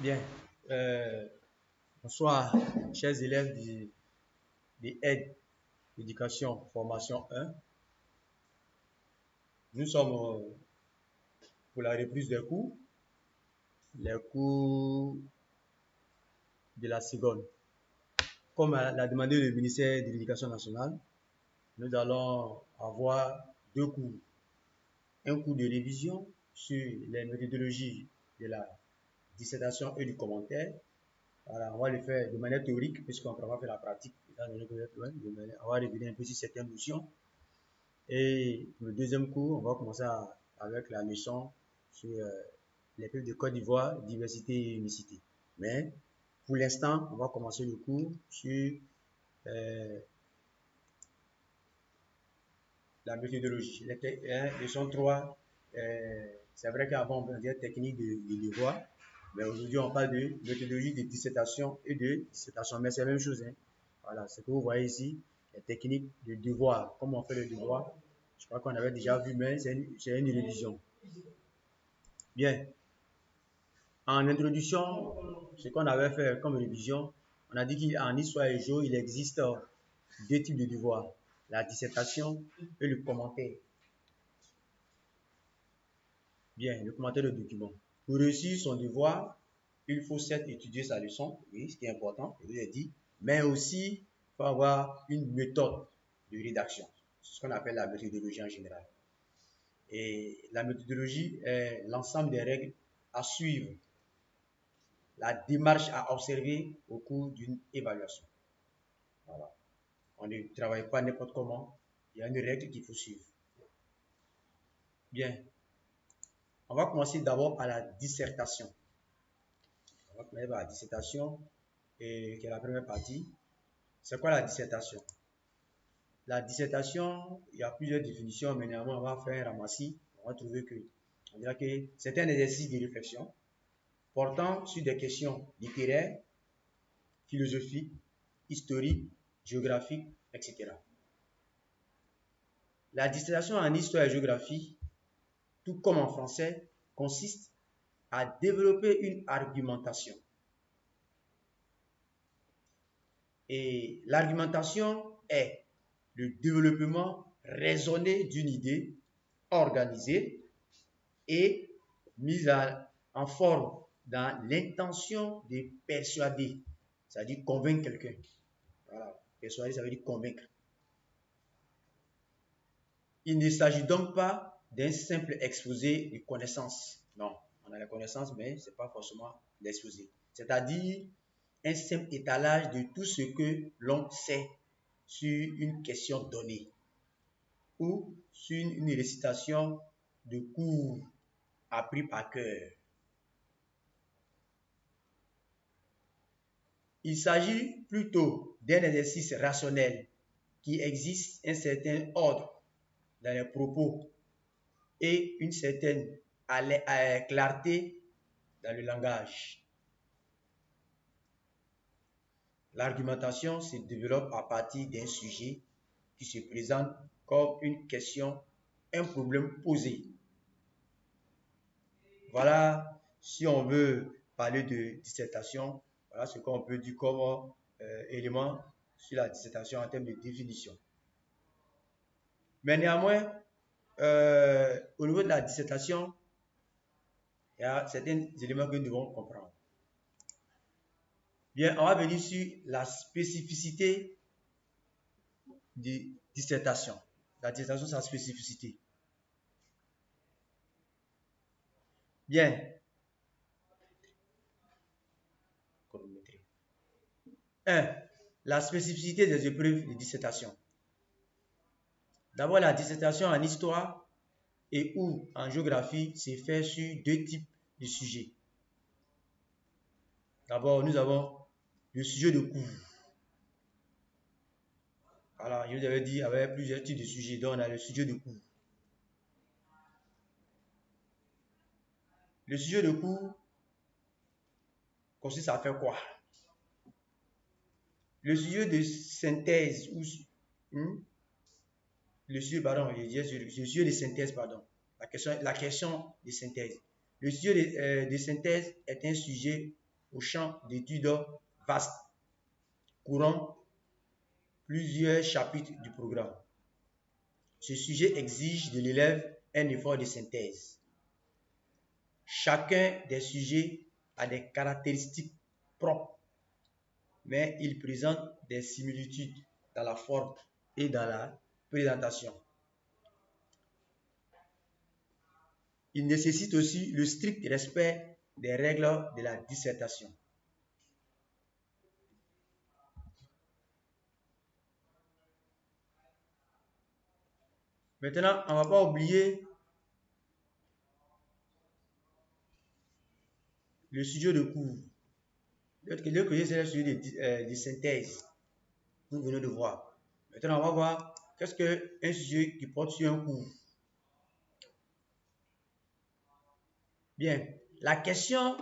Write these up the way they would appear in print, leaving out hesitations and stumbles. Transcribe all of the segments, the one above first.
Bien, bonsoir, chers élèves de aide, éducation, formation 1. Nous sommes pour la reprise des cours, les cours de la seconde. Comme l'a demandé le ministère de l'Éducation nationale, nous allons avoir deux cours. Un cours de révision sur les méthodologies de la dissertation et du commentaire. Voilà, on va le faire de manière théorique puisqu'on va faire la pratique. On va revenir un peu sur certaines notions. Et le deuxième cours, on va commencer avec la leçon sur les peuples de Côte d'Ivoire, diversité et unicité. Mais pour l'instant, on va commencer le cours sur la méthodologie. Leçon 3, c'est vrai qu'avant on parlait dire technique de devoir, mais aujourd'hui on parle de méthodologie de dissertation et de dissertation, mais c'est la même chose. Hein. Voilà, ce que vous voyez ici, les techniques de devoir, comment on fait le devoir. Je crois qu'on avait déjà vu, mais c'est une révision. Bien. En introduction, ce qu'on avait fait comme révision, on a dit qu'en histoire et géo, il existe deux types de devoirs, la dissertation et le commentaire. Bien, le commentaire de document. Pour réussir son devoir, il faut certes étudier sa leçon, oui, ce qui est important, je vous l'ai dit, mais aussi il faut avoir une méthode de rédaction. C'est ce qu'on appelle la méthodologie en général. Et la méthodologie est l'ensemble des règles à suivre, la démarche à observer au cours d'une évaluation. Voilà. On ne travaille pas n'importe comment, il y a une règle qu'il faut suivre. Bien, on va commencer d'abord par la dissertation. On va commencer par la dissertation, qui est la première partie. C'est quoi la dissertation? La dissertation, il y a plusieurs définitions, mais néanmoins, on va faire un ramassis. On va trouver que, on dira que c'est un exercice de réflexion portant sur des questions littéraires, philosophiques, historiques, géographiques, etc. La dissertation en histoire et géographie, tout comme en français, consiste à développer une argumentation. Et l'argumentation est le développement raisonné d'une idée organisée et mise en forme dans l'intention de persuader, c'est-à-dire convaincre quelqu'un. Voilà, persuader, ça veut dire convaincre. Il ne s'agit donc pas d'un simple exposé de connaissances. Non, on a la connaissance, mais ce n'est pas forcément l'exposé. C'est-à-dire un simple étalage de tout ce que l'on sait sur une question donnée ou sur une récitation de cours appris par cœur. Il s'agit plutôt d'un exercice rationnel qui existe un certain ordre dans les propos et une certaine clarté dans le langage. L'argumentation se développe à partir d'un sujet qui se présente comme une question, un problème posé. Voilà, si on veut parler de dissertation, voilà ce qu'on peut dire comme élément sur la dissertation en termes de définition. Mais néanmoins, au niveau de la dissertation, il y a certains éléments que nous devons comprendre. Bien, on va venir sur la spécificité de dissertation. La dissertation, sa spécificité. Bien. 1. La spécificité des épreuves de dissertation. D'abord, la dissertation en histoire et ou en géographie se fait sur deux types de sujets. D'abord, nous avons le sujet de cours. Voilà, je vous avais dit, il y avait plusieurs types de sujets, donc on a le sujet de cours. Le sujet de cours consiste à faire quoi? Le sujet de synthèse, le sujet, pardon, le sujet de synthèse, pardon, la question de synthèse. Le sujet de synthèse est un sujet au champ d'études vaste, courant plusieurs chapitres du programme. Ce sujet exige de l'élève un effort de synthèse. Chacun des sujets a des caractéristiques propres, mais il présente des similitudes dans la forme et dans la présentation. Il nécessite aussi le strict respect des règles de la dissertation. Maintenant, on ne va pas oublier le sujet de cours. L'autre côté, c'est le sujet de synthèse. Nous venons de voir. Maintenant, on va voir qu'est-ce qu'un sujet qui porte sur un cours. Bien, la question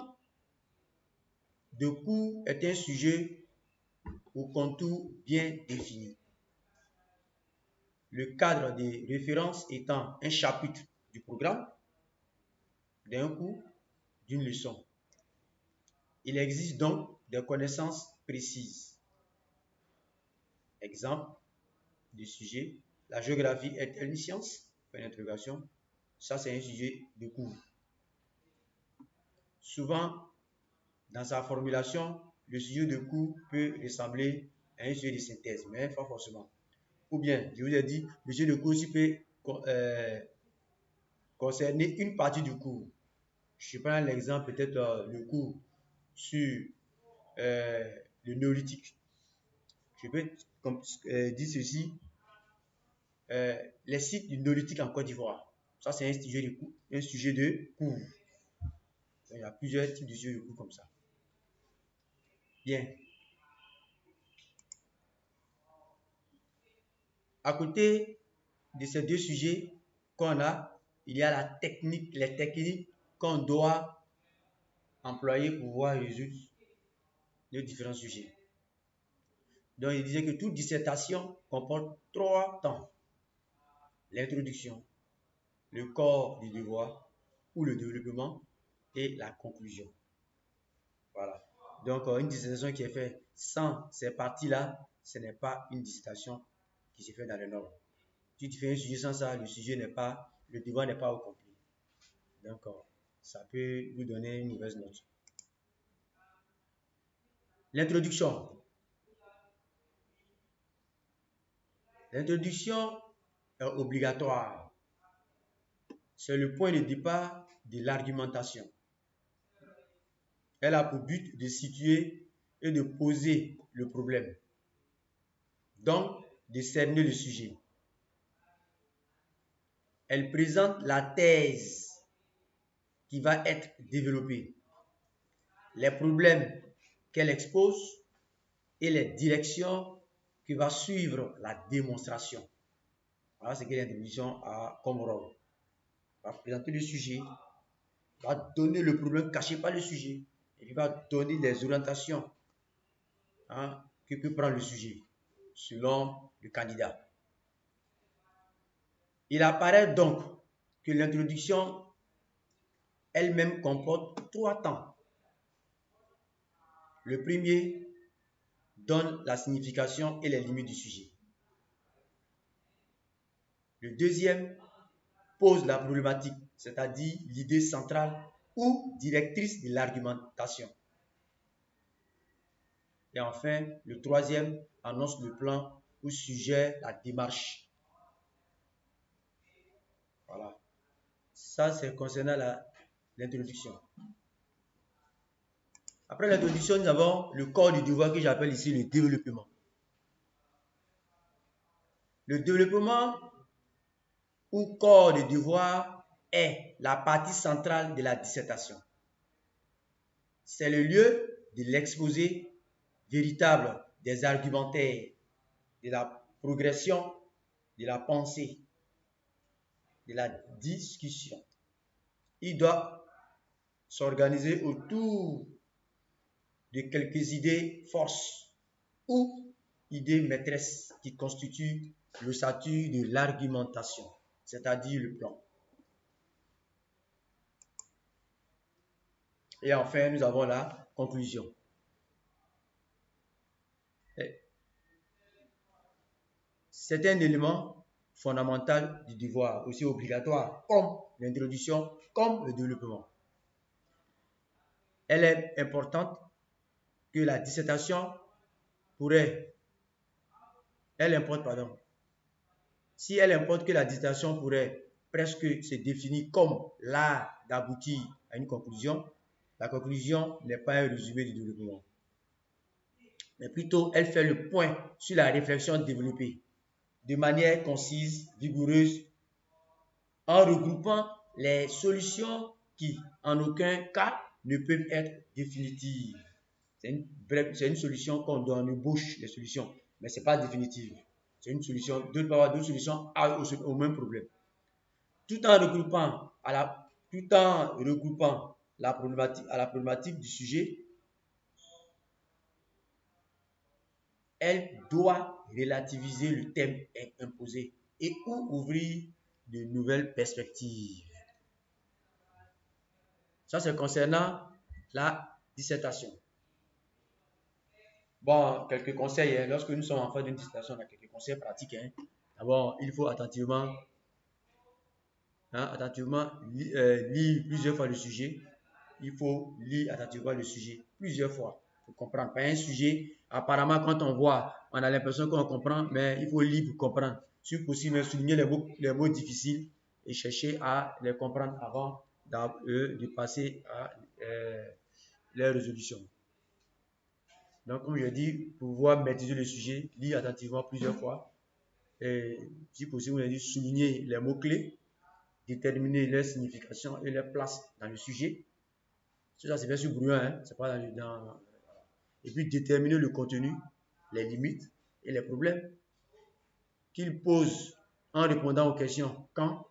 de cours est un sujet au contour bien défini. Le cadre de référence étant un chapitre du programme, d'un cours, d'une leçon. Il existe donc des connaissances précises. Exemple du sujet, la géographie est-elle une science? Point d'interrogation. Ça, c'est un sujet de cours. Souvent, dans sa formulation, le sujet de cours peut ressembler à un sujet de synthèse, mais pas forcément. Ou bien, je vous ai dit, le sujet de cours aussi peut concerner une partie du cours. Je prends l'exemple, peut-être le cours sur le néolithique. Je peux dire ceci, les sites du néolithique en Côte d'Ivoire. Ça, c'est un sujet de cours. Il y a plusieurs types de sujets de cours comme ça. Bien. À côté de ces deux sujets qu'on a, il y a les techniques qu'on doit employer pour pouvoir résoudre les différents sujets. Donc, il disait que toute dissertation comporte 3 temps. L'introduction, le corps du devoir ou le développement et la conclusion. Voilà. Donc, une dissertation qui est faite sans ces parties-là, ce n'est pas une dissertation qui se fait dans les normes. Si tu fais un sujet sans ça, le devoir n'est pas accompli. Donc, ça peut vous donner une mauvaise note. L'introduction. L'introduction est obligatoire. C'est le point de départ de l'argumentation. Elle a pour but de situer et de poser le problème. Donc, de cerner le sujet. Elle présente la thèse qui va être développée, les problèmes qu'elle expose et les directions qui va suivre la démonstration. Voilà ce que l'introduction a comme rôle. Elle va présenter le sujet, va donner le problème caché par le sujet, et il va donner les orientations que peut prendre le sujet selon le candidat. Il apparaît donc que l'introduction elle-même comporte 3 temps. Le premier donne la signification et les limites du sujet. Le deuxième pose la problématique, c'est-à-dire l'idée centrale ou directrice de l'argumentation. Et enfin, le troisième annonce le plan ou suggère la démarche. Voilà. Ça, c'est concernant l'introduction. Après l'introduction, nous avons le corps du devoir que j'appelle ici le développement. Le développement ou corps du devoir est la partie centrale de la dissertation. C'est le lieu de l'exposé véritable des argumentaires, de la progression, de la pensée, de la discussion. Il doit s'organiser autour de quelques idées forces ou idées maîtresses qui constituent l'ossature de l'argumentation, c'est-à-dire le plan. Et enfin, nous avons là conclusion. C'est un élément fondamental du devoir, aussi obligatoire, comme l'introduction, comme le développement. Elle est importante que la dissertation pourrait, elle importe, pardon, si elle importe que la dissertation pourrait presque se définir comme l'art d'aboutir à une conclusion, la conclusion n'est pas un résumé du développement, mais plutôt elle fait le point sur la réflexion développée de manière concise, vigoureuse, en regroupant les solutions qui, en aucun cas, ne peuvent être définitives. C'est une solution qu'on donne, on ébauche les solutions, mais ce n'est pas définitive. C'est une solution, deux solutions au même problème. Tout en regroupant la problématique du sujet, elle doit relativiser le thème imposé et ouvrir de nouvelles perspectives. Ça, c'est concernant la dissertation. Bon, quelques conseils. Hein. Lorsque nous sommes en fin d'une dissertation, on a quelques conseils pratiques. Hein. D'abord, il faut attentivement lire plusieurs fois le sujet. Il faut lire attentivement le sujet plusieurs fois pour comprendre. Pas un sujet, apparemment, quand on voit, on a l'impression qu'on comprend, mais il faut lire pour comprendre. Si possible, souligner les mots difficiles et chercher à les comprendre avant de passer à les résolutions. Donc, comme je dis, pour pouvoir maîtriser le sujet, lire attentivement plusieurs fois. Et si possible, on a dit souligner les mots-clés, déterminer leur signification et leur place dans le sujet. Ça, c'est bien sûr brouillon, hein? C'est pas Et puis déterminer le contenu, les limites et les problèmes qu'il pose en répondant aux questions quand,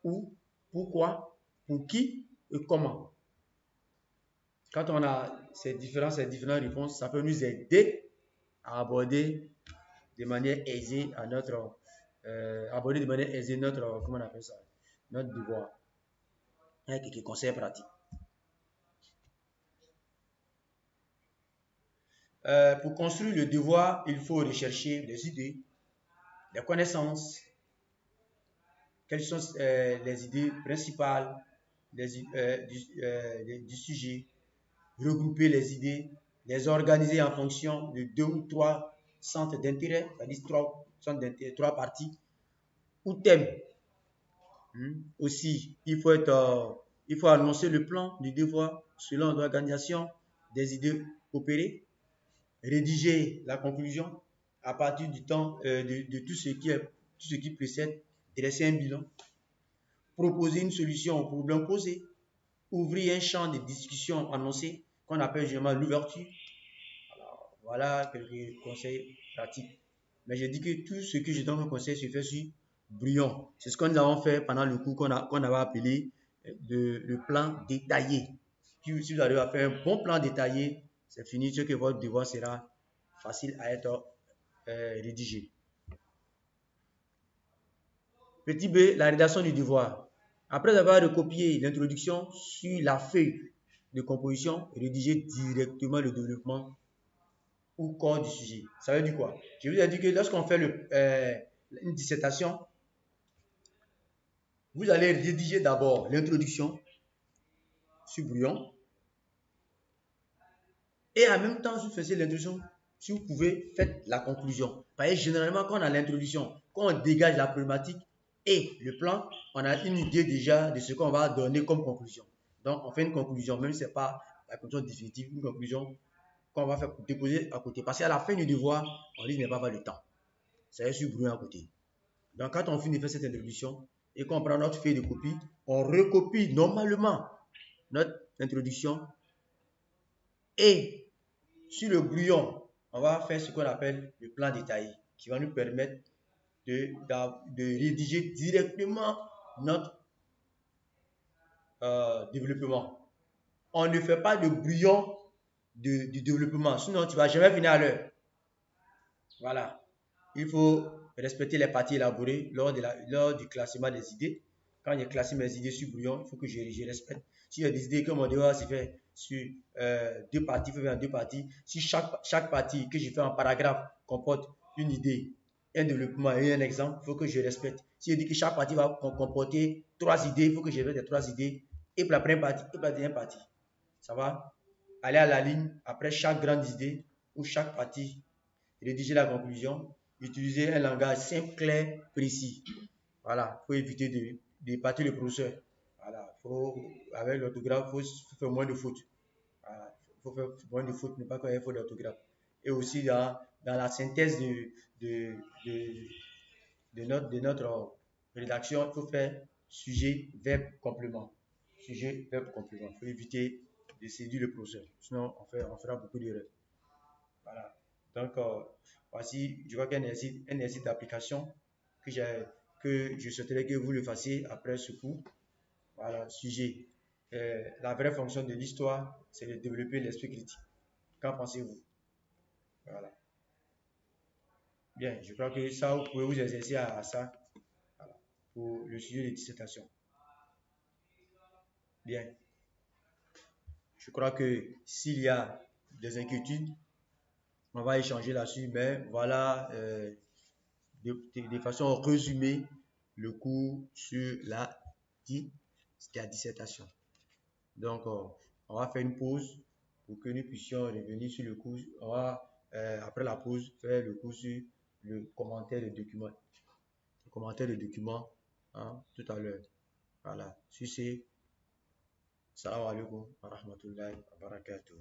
où, pourquoi, pour qui et comment. Quand on a ces différentes réponses, ça peut nous aider à aborder de manière aisée notre comment on appelle ça, notre devoir, avec quelques conseils pratiques. Pour construire le devoir, il faut rechercher les idées, les connaissances, quelles sont les idées principales du sujet, regrouper les idées, les organiser en fonction de 2 ou 3 centres d'intérêt, c'est-à-dire 3 parties ou thèmes. Aussi, il faut annoncer le plan du devoir selon l'organisation des idées opérées, rédiger la conclusion à partir du temps de tout ce qui précède, dresser un bilan, proposer une solution au problème posé, ouvrir un champ de discussion annoncé qu'on appelle généralement l'ouverture. Voilà quelques conseils pratiques. Mais j'ai dit que tout ce que je donne comme conseil se fait sur brouillon. C'est ce que nous avons fait pendant le cours qu'on avait appelé le plan détaillé. Si vous arrivez à faire un bon plan détaillé, c'est fini, ce que votre devoir sera facile à être rédigé. Petit B, la rédaction du devoir. Après avoir recopié l'introduction sur la feuille de composition, rédiger directement le développement ou corps du sujet. Ça veut dire quoi? Je vous ai dit que lorsqu'on fait une dissertation, vous allez rédiger d'abord l'introduction sur brouillon. Et en même temps, vous faites l'introduction, si vous pouvez, faites la conclusion. Parce que généralement, quand on a l'introduction, quand on dégage la problématique et le plan, on a une idée déjà de ce qu'on va donner comme conclusion. Donc, on fait une conclusion, même si ce n'est pas la conclusion définitive, une conclusion qu'on va faire déposer à côté. Parce qu'à la fin du devoir, on dit qu'il n'y a pas le temps. Ça va sur brouillon à côté. Donc, quand on finit de faire cette introduction et qu'on prend notre feuille de copie, on recopie normalement notre introduction et sur le brouillon, on va faire ce qu'on appelle le plan détaillé qui va nous permettre de rédiger directement notre développement. On ne fait pas de brouillon du développement, sinon tu ne vas jamais finir à l'heure. Voilà. Il faut respecter les parties élaborées lors du classement des idées. quand j'ai classé mes idées sur brouillon, il faut que je respecte. Si j'ai des idées que mon devoir c'est fait sur deux parties, il faut faire en deux parties. Si chaque partie que je fais en paragraphe comporte une idée, un développement et un exemple, il faut que je respecte. Si je dis que chaque partie va comporter trois idées, il faut que je respecte les trois idées. Et pour la première partie, et pour la deuxième partie. Ça va? Aller à la ligne après chaque grande idée ou chaque partie, rédiger la conclusion, utiliser un langage simple, clair, précis. Voilà, il faut éviter de partir le professeur. Voilà, avec l'orthographe, il faut faire moins de fautes. Voilà, il faut faire moins de fautes, ne pas faire faute d'orthographe. Et aussi dans la synthèse de, de, de notre rédaction, il faut faire sujet, verbe, complément. Sujet, verbe, complément. Il faut éviter de séduire le professeur. Sinon, on fera beaucoup d'erreurs. Voilà. Donc, voici, je vois qu'un exercice d'application que, que je souhaiterais que vous le fassiez après ce cours. Voilà, sujet. La vraie fonction de l'histoire, c'est de développer l'esprit critique. Qu'en pensez-vous? Voilà. Bien, je crois que ça, vous pouvez vous exercer à ça. Voilà, pour le sujet de dissertation. Bien. Je crois que s'il y a des inquiétudes, on va échanger là-dessus, mais voilà de façon résumée le cours sur la dissertation. Donc, on va faire une pause pour que nous puissions revenir sur le cours. On va, après la pause, faire le cours sur le commentaire de document. Le commentaire de document, hein, tout à l'heure. Voilà. Sur ce, salam alaikum wa rahmatullahi wa barakatuh.